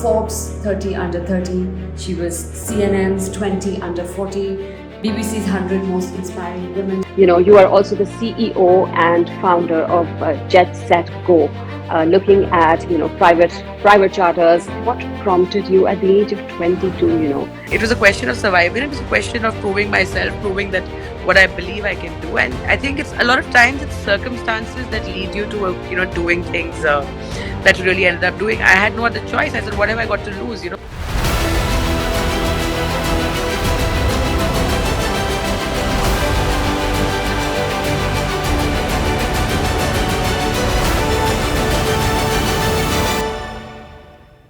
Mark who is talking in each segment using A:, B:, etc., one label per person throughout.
A: Forbes 30 under 30. She was CNN's 20 under 40. BBC's 100 most inspiring women.
B: You are also the CEO and founder of JetSetGo, looking at private charters. What prompted you at the age of 22?
C: It was a question of survival. It was a question of proving myself, proving that what I believe I can do. And I think it's a lot of times it's circumstances that lead you to doing things that you really ended up doing. I had no other choice. I said, what have I got to lose?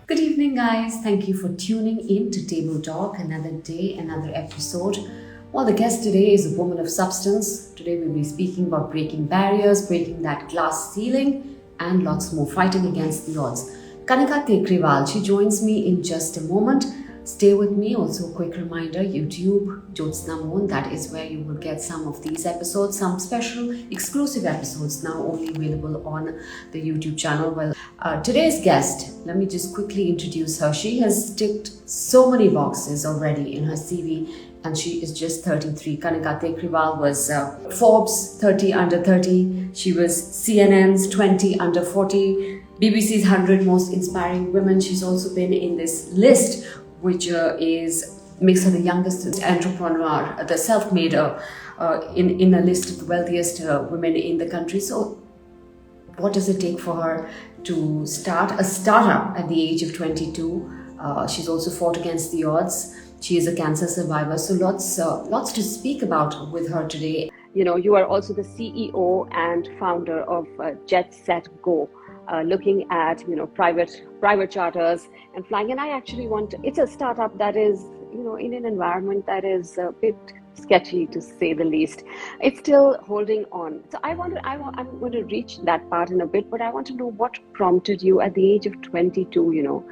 A: Good evening, guys. Thank you for tuning in to Table Talk. Another day, another episode. Well, the guest today is a woman of substance. Today we'll be speaking about breaking barriers, breaking that glass ceiling, and lots more, fighting against the odds. Kanika Tekriwal, she joins me in just a moment. Stay with me. Also, a quick reminder, YouTube, Jyotsna, Mohan, that is where you will get some of these episodes, some special exclusive episodes now only available on the YouTube channel. Well, today's guest, let me just quickly introduce her. She has ticked so many boxes already in her CV, and she is just 33. Kanika Tekriwal was Forbes 30 under 30. She was CNN's 20 under 40. BBC's 100 most inspiring women. She's also been in this list, which makes her the youngest entrepreneur, the self-made in a list of the wealthiest women in the country. So what does it take for her to start a startup at the age of 22? She's also fought against the odds. She is a cancer survivor. So lots to speak about with her today.
B: You are also the CEO and founder of JetSetGo, looking at private charters and flying. And I actually it's a startup that is in an environment that is a bit sketchy, to say the least. It's still holding on. So I'm going to reach that part in a bit, but I want to know what prompted you at the age of 22.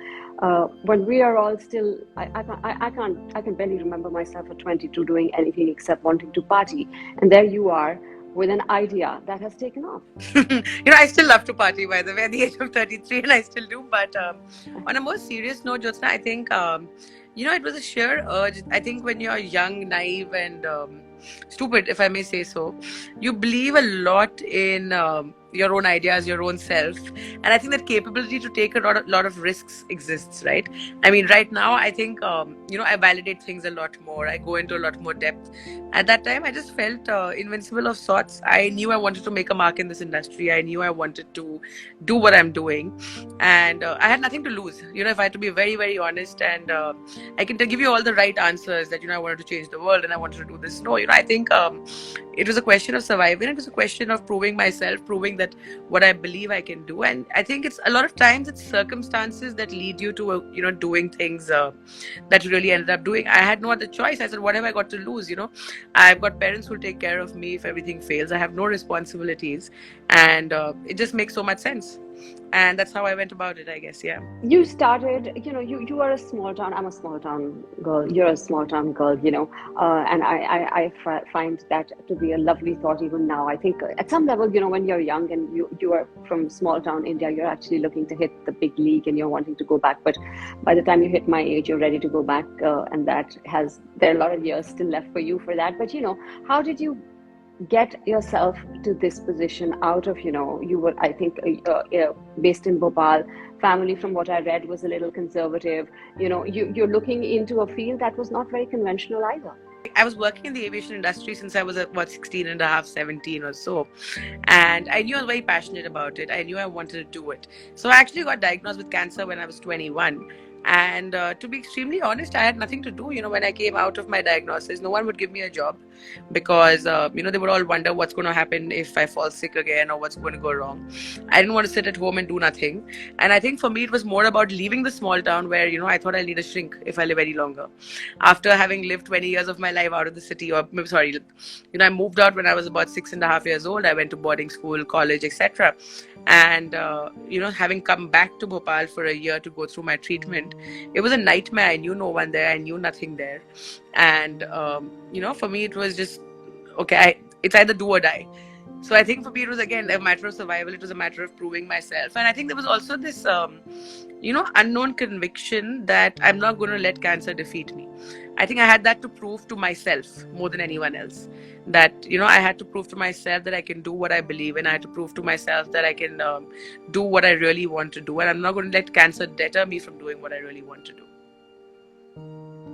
B: When we are all still, I can barely remember myself at 22 doing anything except wanting to party, and there you are with an idea that has taken off.
C: I still love to party, by the way, at the age of 33, and I still do. But on a more serious note, Jyotsna, I think, it was a sheer urge. I think when you're young, naive, and stupid, if I may say so, you believe a lot in your own ideas, your own self. And I think that capability to take a lot of risks exists, right? I mean, right now, I think, I validate things a lot more. I go into a lot more depth. At that time, I just felt invincible of sorts. I knew I wanted to make a mark in this industry. I knew I wanted to do what I'm doing. And I had nothing to lose, if I had to be very, very honest. And I can give you all the right answers that, I wanted to change the world and I wanted to do this. No, I think it was a question of survival. It was a question of proving myself, proving that what I believe I can do. And I think it's a lot of times it's circumstances that lead you to, doing things that you really ended up doing. I had no other choice. I said, what have I got to lose? I've got parents who take care of me if everything fails. I have no responsibilities. And it just makes so much sense. And that's how I went about it, I guess. Yeah.
B: You started, you are a small town. I'm a small town girl. You're a small town girl, and I find that to be a lovely thought even now. I think at some level, when you're young and you are from small town India, you're actually looking to hit the big league and you're wanting to go back. But by the time you hit my age, you're ready to go back. And there are a lot of years still left for you for that. But, how did you get yourself to this position out of, you were, I think, based in Bhopal, family, from what I read, was a little conservative. You're looking into a field that was not very conventional either.
C: I was working in the aviation industry since I was about 16 and a half, 17 or so. And I knew I was very passionate about it. I knew I wanted to do it. So I actually got diagnosed with cancer when I was 21. And to be extremely honest, I had nothing to do. When I came out of my diagnosis, no one would give me a job because, they would all wonder what's going to happen if I fall sick again or what's going to go wrong. I didn't want to sit at home and do nothing. And I think for me, it was more about leaving the small town where, I thought I'll need a shrink if I live any longer. After having lived 20 years of my life out of the city, I moved out when I was about 6.5 years old. I went to boarding school, college, etc. And, having come back to Bhopal for a year to go through my treatment, it was a nightmare. I knew no one there. I knew nothing there. And, for me, it was just, okay, it's either do or die. So I think for me it was again a matter of survival. It was a matter of proving myself, and I think there was also this unknown conviction that I'm not going to let cancer defeat me. I think I had that to prove to myself more than anyone else. That I had to prove to myself that I can do what I believe in. I had to prove to myself that I can do what I really want to do, and I'm not going to let cancer deter me from doing what I really want to do.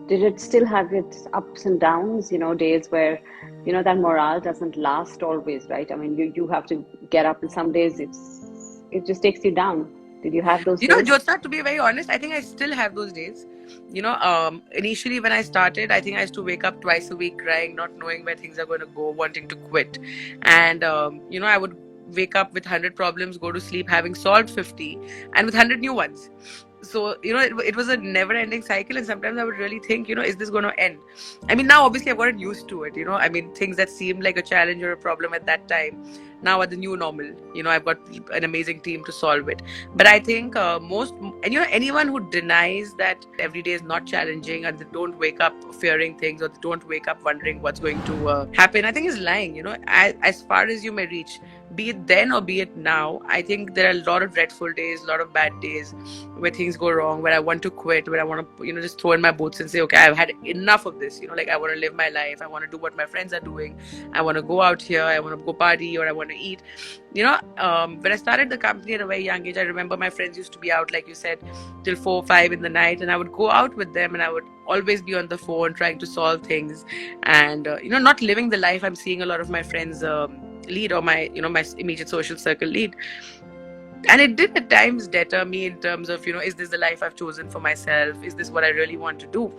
B: Did it still have its ups and downs, days where, that morale doesn't last always, right? I mean, you have to get up, and some days it just takes you down. Did you have those days?
C: Jyotsna, to be very honest, I think I still have those days. Initially when I started, I think I used to wake up twice a week crying, not knowing where things are going to go, wanting to quit. And, I would wake up with 100 problems, go to sleep having solved 50 and with 100 new ones. So, it was a never ending cycle. And sometimes I would really think, is this going to end? I mean, now obviously I've gotten used to it, I mean, things that seemed like a challenge or a problem at that time now are the new normal. I've got an amazing team to solve it. But I think anyone who denies that every day is not challenging, and they don't wake up fearing things, or they don't wake up wondering what's going to happen, I think is lying. As far as you may reach, be it then or be it now, I think there are a lot of dreadful days, a lot of bad days where things go wrong, where I want to quit, where I want to just throw in my boots and say, okay, I've had enough of this. Like, I want to live my life, I want to do what my friends are doing, I want to go out here, I want to go party, or I want to eat. When I started the company at a very young age, I remember my friends used to be out, like you said, till 4 5 in the night, and I would go out with them, and I would always be on the phone trying to solve things, and not living the life I'm seeing a lot of my friends lead, or my my immediate social circle lead. And it did at times deter me in terms of, is this the life I've chosen for myself? Is this what I really want to do?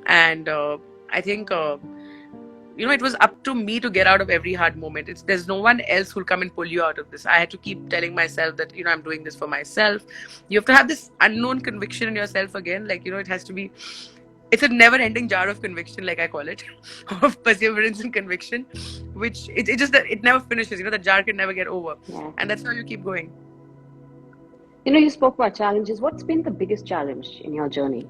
C: And I think it was up to me to get out of every hard moment. There's no one else who'll come and pull you out of this. I had to keep telling myself that I'm doing this for myself. You have to have this unknown conviction in yourself again. Like, it has to be, it's a never ending jar of conviction, like I call it, of perseverance and conviction, which it just, it never finishes. The jar can never get over.
B: Yeah.
C: And that's how you keep going.
B: You spoke about challenges. What's been the biggest challenge in your journey?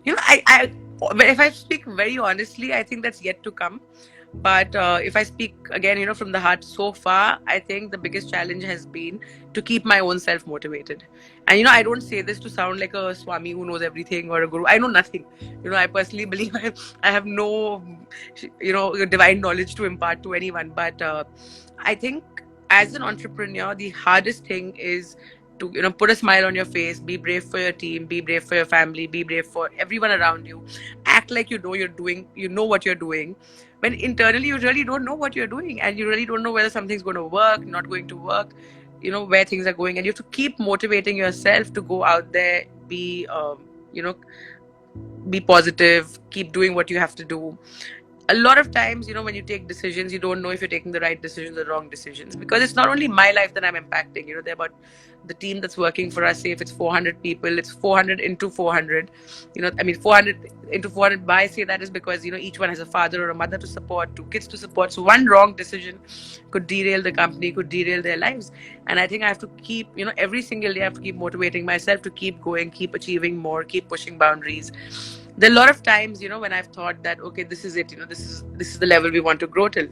C: If I speak very honestly, I think that's yet to come. But if I speak again, from the heart, so far, I think the biggest challenge has been to keep my own self motivated. And, I don't say this to sound like a Swami who knows everything, or a guru. I know nothing. I personally believe I have no, divine knowledge to impart to anyone. But I think as an entrepreneur, the hardest thing is to put a smile on your face, be brave for your team, be brave for your family, be brave for everyone around you, act like you know what you're doing, when internally you really don't know what you're doing, and you really don't know whether something's going to work, not going to work, where things are going. And you have to keep motivating yourself to go out there, be be positive, keep doing what you have to do. A lot of times, when you take decisions, you don't know if you're taking the right decisions or the wrong decisions, because it's not only my life that I'm impacting. They're about the team that's working for us. Say if it's 400 people, it's 400 into 400. 400 into 400. Why I say that is because each one has a father or a mother to support, 2 kids to support. So one wrong decision could derail the company, could derail their lives. And I think I have to keep, every single day I have to keep motivating myself to keep going, keep achieving more, keep pushing boundaries. There are a lot of times, when I've thought that, okay, this is it, this is the level we want to grow till.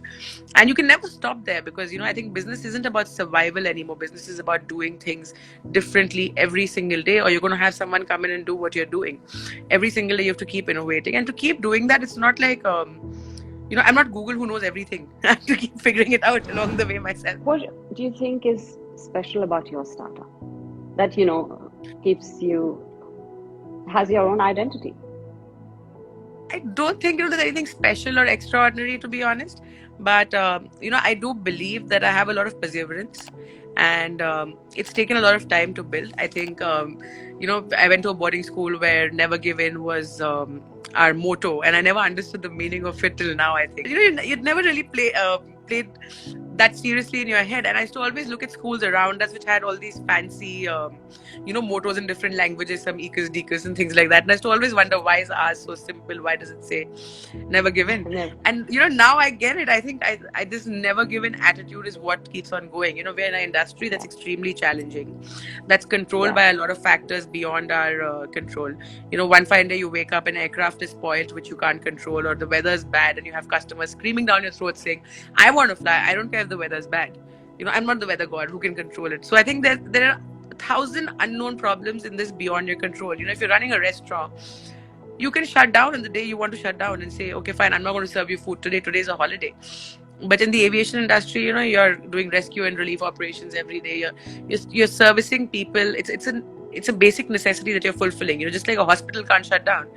C: And you can never stop there, because, I think business isn't about survival anymore. Business is about doing things differently every single day, or you're going to have someone come in and do what you're doing. Every single day you have to keep innovating. And to keep doing that, it's not like, I'm not Google who knows everything. I have to keep figuring it out along the way myself.
B: What do you think is special about your startup that, has your own identity?
C: I don't think there's anything special or extraordinary, to be honest. But I do believe that I have a lot of perseverance, and it's taken a lot of time to build. I think I went to a boarding school where never give in was our motto, and I never understood the meaning of it till now. I think you'd never really played that seriously in your head. And I used to always look at schools around us which had all these fancy mottos in different languages, some ekas dekas and things like that. And I used to always wonder, why is ours so simple? Why does it say never give in?
B: Never.
C: And now I get it. I think I this never give in attitude is what keeps on going. We're in an industry that's extremely challenging, that's controlled by a lot of factors beyond our control. One fine day you wake up and aircraft is spoiled, which you can't control, or the weather is bad and you have customers screaming down your throat saying, I want to fly, I don't care if the weather's bad? I'm not the weather god who can control it. So I think there are 1,000 unknown problems in this beyond your control. If you're running a restaurant, you can shut down on the day you want to shut down and say, okay, fine, I'm not going to serve you food today. Today's a holiday. But in the aviation industry, you're doing rescue and relief operations every day. You're servicing people. It's a basic necessity that you're fulfilling. Just like a hospital can't shut down,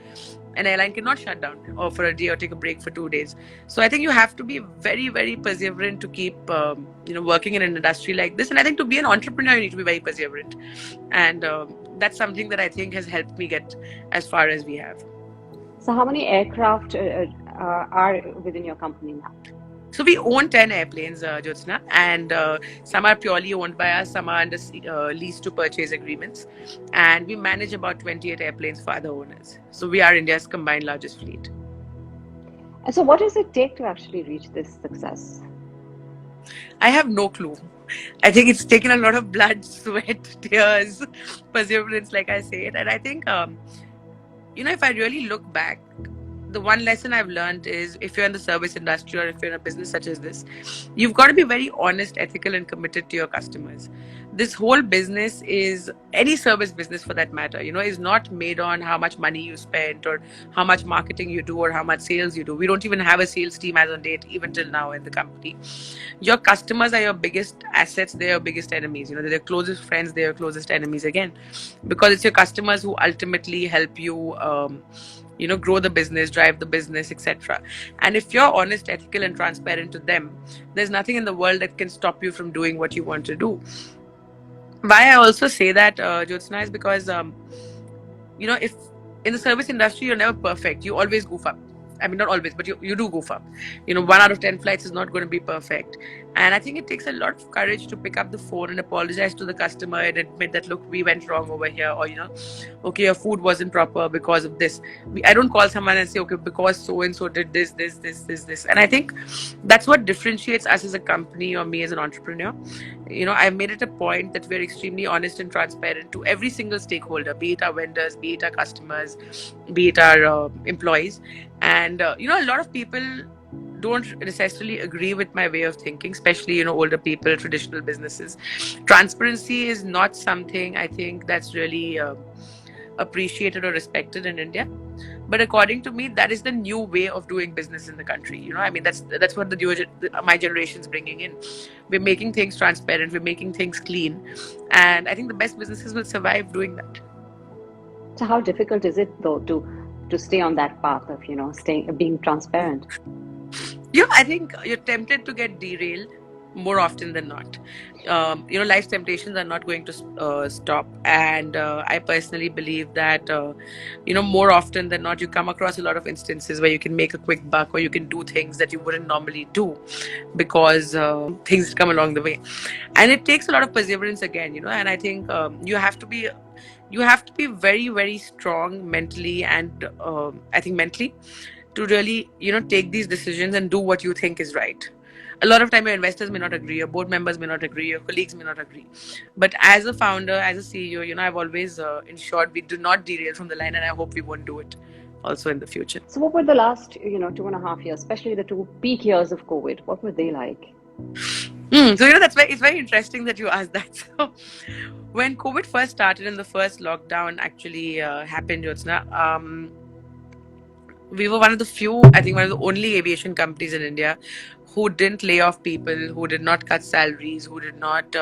C: an airline cannot shut down or for a day or take a break for 2 days. So I think you have to be very, very perseverant to keep working in an industry like this. And I think to be an entrepreneur, you need to be very perseverant. And that's something that I think has helped me get as far as we have.
B: So how many aircraft are within your company now?
C: So we own 10 airplanes, Jyotsna, and some are purely owned by us, some are under lease to purchase agreements, and we manage about 28 airplanes for other owners. So we are India's combined largest fleet.
B: And so what does it take to actually reach this success?
C: I have no clue. I think it's taken a lot of blood, sweat, tears, perseverance, like I said. And I think, if I really look back, the one lesson I've learned is if you're in the service industry or if you're in a business such as this, you've got to be very honest, ethical, and committed to your customers. This whole business is, any service business for that matter, is not made on how much money you spent or how much marketing you do or how much sales you do. We don't even have a sales team as on date, even till now in the company. Your customers are your biggest assets. They're your biggest enemies. They're your closest friends. They're your closest enemies again, because it's your customers who ultimately help you grow the business, drive the business, etc. And if you're honest, ethical, and transparent to them, there's nothing in the world that can stop you from doing what you want to do. Why I also say that, Jyotsna, is because if in the service industry you're never perfect, you always goof up. I mean, not always, but you do goof up. 1 out of 10 flights is not going to be perfect. And I think it takes a lot of courage to pick up the phone and apologize to the customer and admit that, look, we went wrong over here. Or, okay, your food wasn't proper because of this. I don't call someone and say, okay, because so-and-so did this. And I think that's what differentiates us as a company or me as an entrepreneur. I've made it a point that we're extremely honest and transparent to every single stakeholder, be it our vendors, be it our customers, be it our employees. And, a lot of people don't necessarily agree with my way of thinking, especially, older people, traditional businesses. Transparency is not something I think that's really appreciated or respected in India. But according to me, that is the new way of doing business in the country. That's what my generation's bringing in. We're making things transparent. We're making things clean. And I think the best businesses will survive doing that.
B: So how difficult is it, though, to stay on that path of, being transparent?
C: I think you're tempted to get derailed more often than not. Life's temptations are not going to stop. And I personally believe that, more often than not, you come across a lot of instances where you can make a quick buck or you can do things that you wouldn't normally do because things come along the way. And it takes a lot of perseverance again, and I think you have to be very, very strong mentally and I think mentally to really, take these decisions and do what you think is right. A lot of time your investors may not agree, your board members may not agree, your colleagues may not agree. But as a founder, as a CEO, I've always ensured we do not derail from the line, and I hope we won't do it also in the future.
B: So what were the last, 2.5 years, especially the 2 peak years of COVID? What were they like?
C: So, it's very interesting that you asked that. So, when COVID first started and the first lockdown actually happened, Jyotsna, we were one of the only aviation companies in India who didn't lay off people, who did not cut salaries, who did not,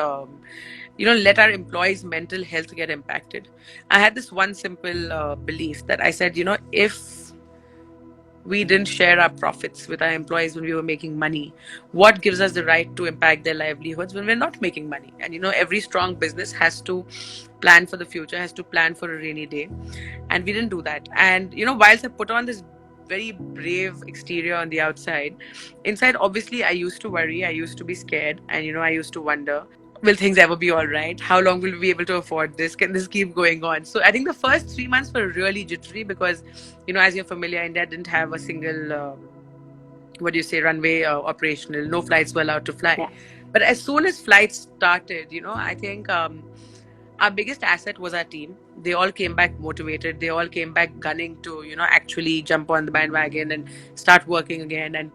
C: let our employees' mental health get impacted. I had this one simple belief that I said, if we didn't share our profits with our employees when we were making money, what gives us the right to impact their livelihoods when we're not making money? And, every strong business has to plan for the future, has to plan for a rainy day. And we didn't do that. And, whilst I put on this very brave exterior on the outside, inside, obviously, I used to worry, I used to be scared, and, I used to wonder, will things ever be all right? How long will we be able to afford this? Can this keep going on? So I think the first 3 months were really jittery because, as you're familiar, India didn't have a single, runway operational. No flights were allowed to fly.
B: Yeah.
C: But as soon as flights started, I think our biggest asset was our team. They all came back motivated. They all came back gunning to, actually jump on the bandwagon and start working again and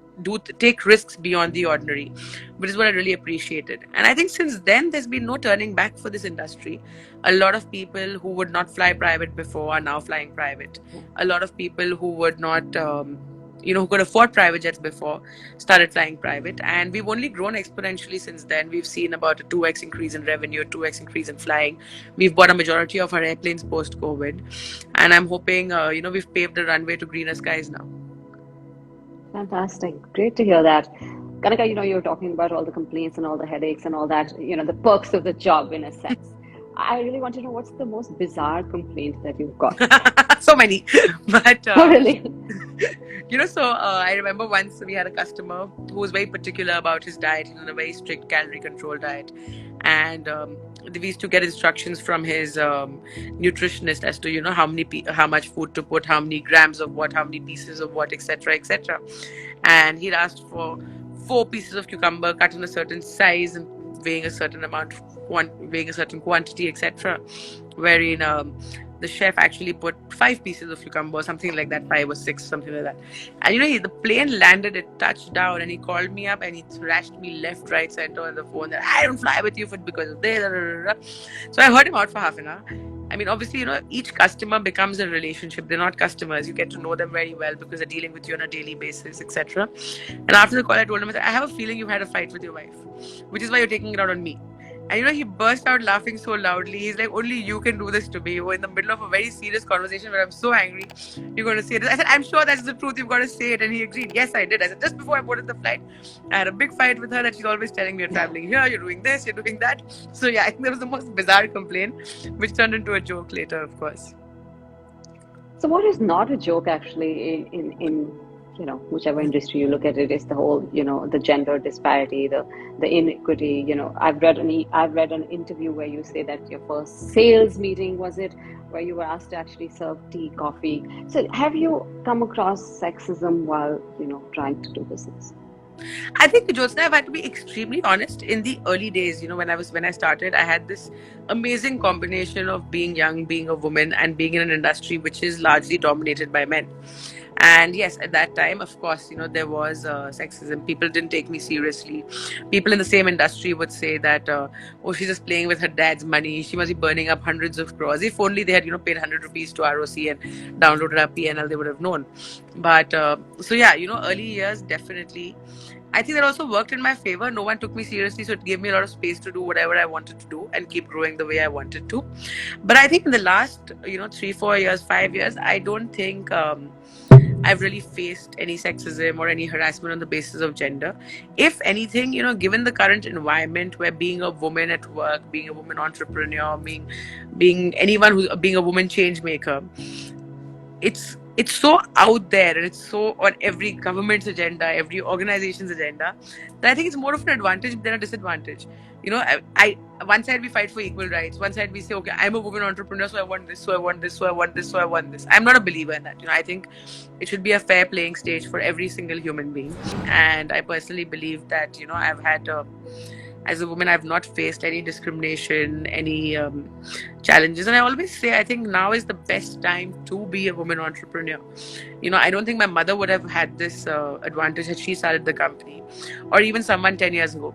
C: take risks beyond the ordinary, which is what I really appreciated. And I think since then, there's been no turning back for this industry. A lot of people who would not fly private before are now flying private. A lot of people who would not, who could afford private jets before started flying private. And we've only grown exponentially since then. We've seen about a 2x increase in revenue, 2x increase in flying. We've bought a majority of our airplanes post COVID. And I'm hoping, we've paved the runway to greener skies now.
B: Fantastic. Great to hear that. Kanika, you're talking about all the complaints and all the headaches and all that, the perks of the job in a sense. I really want to know what's the most bizarre complaint that you've got.
C: So many. But
B: Oh, really?
C: I remember once we had a customer who was very particular about his diet. He's on a very strict calorie control diet. And we used to get instructions from his nutritionist as to, how much food to put, how many grams of what, how many pieces of what, etc., etc. And he'd asked for 4 pieces of cucumber cut in a certain size and weighing a certain amount, weighing a certain quantity, etc. Wherein the chef actually put 5 pieces of cucumber, something like that, 5 or 6, something like that. And the plane landed, it touched down, and he called me up and he thrashed me left, right, center on the phone that I don't fly with you for because of this. So I heard him out for half an hour. I mean, obviously, each customer becomes a relationship. They're not customers. You get to know them very well because they're dealing with you on a daily basis, etc. And after the call, I told him, I have a feeling you've had a fight with your wife, which is why you're taking it out on me. And he burst out laughing so loudly. He's like, only you can do this to me. We're in the middle of a very serious conversation where I'm so angry. You're going to say this. I said, I'm sure that's the truth. You've got to say it. And he agreed. Yes, I did. I said, just before I boarded the flight, I had a big fight with her that she's always telling me you're traveling here, you're doing this, you're doing that. So yeah, I think that was the most bizarre complaint, which turned into a joke later, of course.
B: So what is not a joke actually in whichever industry you look at it is the whole the gender disparity, the inequity. I've read an interview where you say that your first sales meeting was it where you were asked to actually serve tea, coffee. So have you come across sexism while trying to do business?
C: I think, Jyotsna, I've had to be extremely honest. In the early days, when I started, I had this amazing combination of being young, being a woman, and being in an industry which is largely dominated by men. And yes, at that time, of course, there was sexism. People didn't take me seriously. People in the same industry would say that, oh, she's just playing with her dad's money. She must be burning up hundreds of crores. If only they had, paid 100 rupees to ROC and downloaded our PNL, they would have known. But so yeah, early years, definitely. I think that also worked in my favor. No one took me seriously, so it gave me a lot of space to do whatever I wanted to do and keep growing the way I wanted to. But I think in the last, 3, 4 years, 5 years, I don't think I've really faced any sexism or any harassment on the basis of gender. If anything, given the current environment where being a woman at work, being a woman entrepreneur, being anyone who's being a woman change maker, it's so out there and it's so on every government's agenda, every organization's agenda, that I think it's more of an advantage than a disadvantage. I one side we fight for equal rights, one side we say, okay, I'm a woman entrepreneur, so I want this, so I want this, so I want this, so I want this. I'm not a believer in that. I think it should be a fair playing stage for every single human being. And I personally believe that, I've had as a woman, I've not faced any discrimination, any challenges. And I always say, I think now is the best time to be a woman entrepreneur. I don't think my mother would have had this advantage had she started the company, or even someone 10 years ago.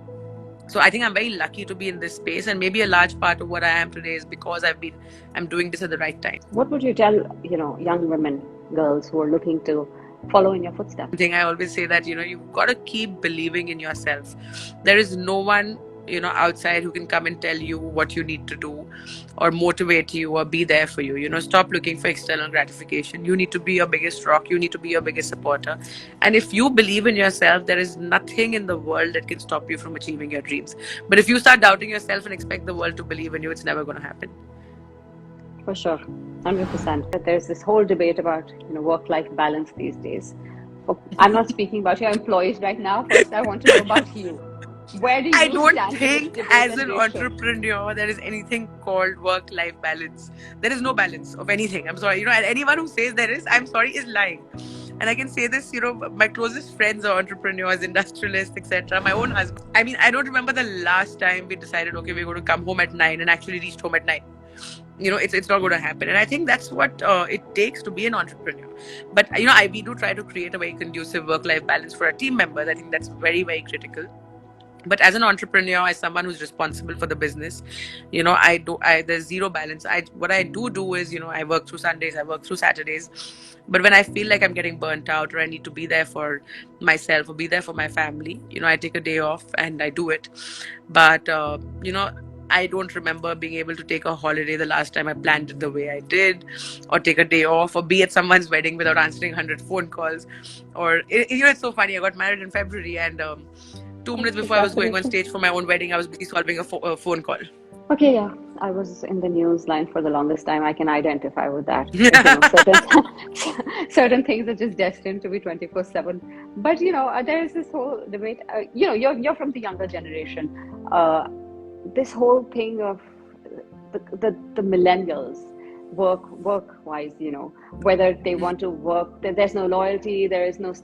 C: So I think I'm very lucky to be in this space, and maybe a large part of what I am today is because I'm doing this at the right time.
B: What would you tell, young women, girls who are looking to follow in your footsteps?
C: I think I always say that, you've got to keep believing in yourself. There is no one, outside who can come and tell you what you need to do or motivate you or be there for you. Stop looking for external gratification. You need to be your biggest rock. You need to be your biggest supporter. And if you believe in yourself, there is nothing in the world that can stop you from achieving your dreams. But if you start doubting yourself and expect the world to believe in you, it's never going to happen.
B: For sure. 100%. But there's this whole debate about work-life balance these days. I'm not speaking about your employees right now. First, I want to know about you. Where do you
C: I don't
B: stand
C: think as an entrepreneur there is anything called work-life balance. There is no balance of anything. I'm sorry. And anyone who says there is, I'm sorry, is lying. And I can say this, my closest friends are entrepreneurs, industrialists, etc. My own husband. I mean, I don't remember the last time we decided, okay, we're going to come home at 9 and actually reached home at 9. it's not going to happen. And I think that's what it takes to be an entrepreneur. But we do try to create a very conducive work life balance for our team members. I think that's very, very critical. But as an entrepreneur, as someone who's responsible for the business, I there's zero balance. What I do is, I work through Sundays, I work through Saturdays. But when I feel like I'm getting burnt out, or I need to be there for myself or be there for my family, I take a day off and I do it. But I don't remember being able to take a holiday the last time I planned it the way I did, or take a day off, or be at someone's wedding without answering 100 phone calls. Or it's so funny. I got married in February, and 2 minutes before I was going on
B: Congratulations.
C: stage for my own wedding, I was busy solving a phone call.
B: Okay, yeah, I was in the news line for the longest time. I can identify with that. Certain certain things are just destined to be 24/7. But there is this whole debate. You're from the younger generation. Uh, this whole thing of the millennials work wise, whether they want to work, there's no loyalty, there is no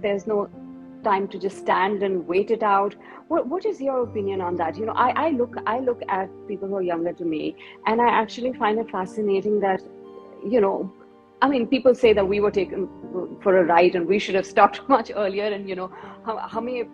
B: there's no time to just stand and wait it out. What is your opinion on that? I look at people who are younger to me, and I actually find it fascinating that, you know I mean, people say that we were taken for a ride and we should have stopped much earlier, and हमें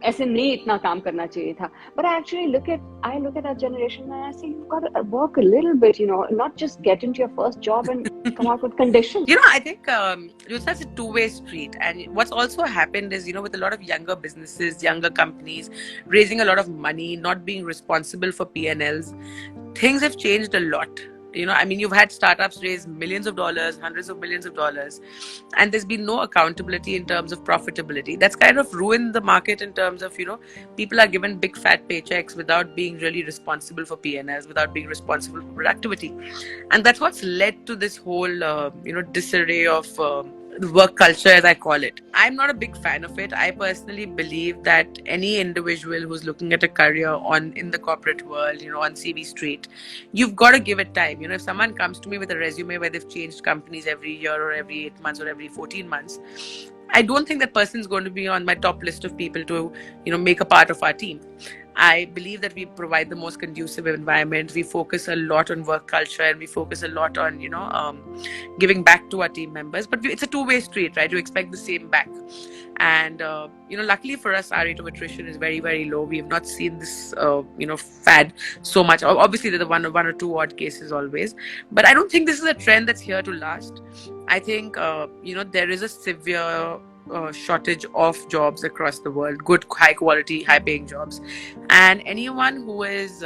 B: ऐसे नहीं इतना काम करना चाहिए था. But I look at that generation and I say, you've got to work a little bit, not just get into your first job and come out with conditions.
C: I think it's such a two-way street. And what's also happened is, with a lot of younger businesses, younger companies, raising a lot of money, not being responsible for P&Ls, things have changed a lot. You've had startups raise millions of dollars, hundreds of millions of dollars, and there's been no accountability in terms of profitability. That's kind of ruined the market in terms of, people are given big fat paychecks without being really responsible for P&Ls, without being responsible for productivity. And that's what's led to this whole, disarray of work culture, as I call it. I'm not a big fan of it. I personally believe that any individual who's looking at a career in the corporate world, on CV Street, you've got to give it time. If someone comes to me with a resume where they've changed companies every year or every 8 months or every 14 months, I don't think that person's going to be on my top list of people to, make a part of our team. I believe that we provide the most conducive environment. We focus a lot on work culture, and we focus a lot on, giving back to our team members. But it's a two-way street, right? You expect the same back. And, luckily for us, our rate of attrition is very, very low. We have not seen this, fad so much. Obviously, there are one or two odd cases always. But I don't think this is a trend that's here to last. I think, there is a severe shortage of jobs across the world, good, high quality, high paying jobs. And anyone who is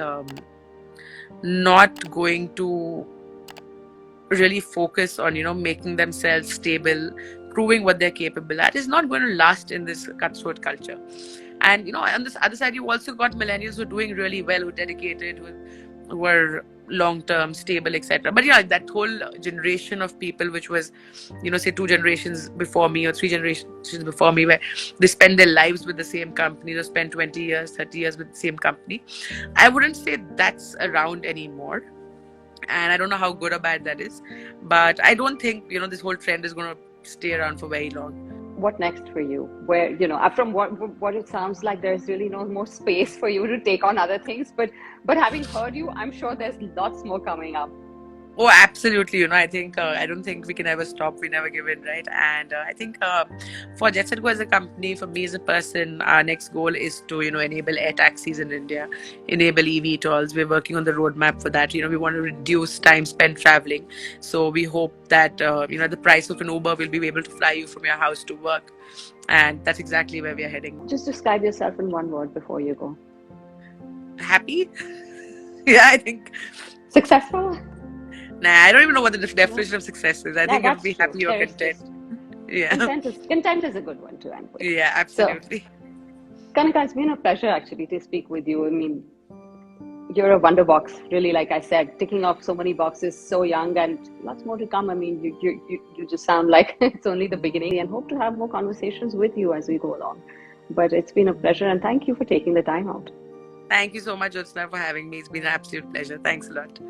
C: not going to really focus on, making themselves stable, proving what they're capable at, is not going to last in this cutthroat culture. And, on this other side, you also got millennials who are doing really well, who are dedicated, who are long-term, stable, etc. But that whole generation of people, which was, say 2 generations before me or 3 generations before me, where they spend their lives with the same company, they spend 20 years, 30 years with the same company, I wouldn't say that's around anymore. And I don't know how good or bad that is. But I don't think, this whole trend is going to stay around for very long.
B: What next for you? Where, from what it sounds like, there's really no more space for you to take on other things. But having heard you, I'm sure there's lots more coming up.
C: Oh, absolutely. I think I don't think we can ever stop. We never give in, right? And I think for JetSetGo as a company, for me as a person, our next goal is to enable air taxis in India, enable EV tolls. We're working on the roadmap for that. We want to reduce time spent traveling. So we hope that the price of an Uber will be able to fly you from your house to work, and that's exactly where we are heading.
B: Just describe yourself in one word before you go.
C: Happy? Yeah, I think
B: successful.
C: Nah, I don't even know what the definition of success is. I think if be happy or content. Yeah.
B: Content is a good one to end with.
C: Yeah, absolutely.
B: So, Kanika, it's been a pleasure actually to speak with you. I mean, you're a wonder box, really, like I said, ticking off so many boxes, so young, and lots more to come. I mean, you just sound like it's only the beginning, and hope to have more conversations with you as we go along. But it's been a pleasure, and thank you for taking the time out.
C: Thank you so much, Jyotsna, for having me. It's been an absolute pleasure. Thanks a lot.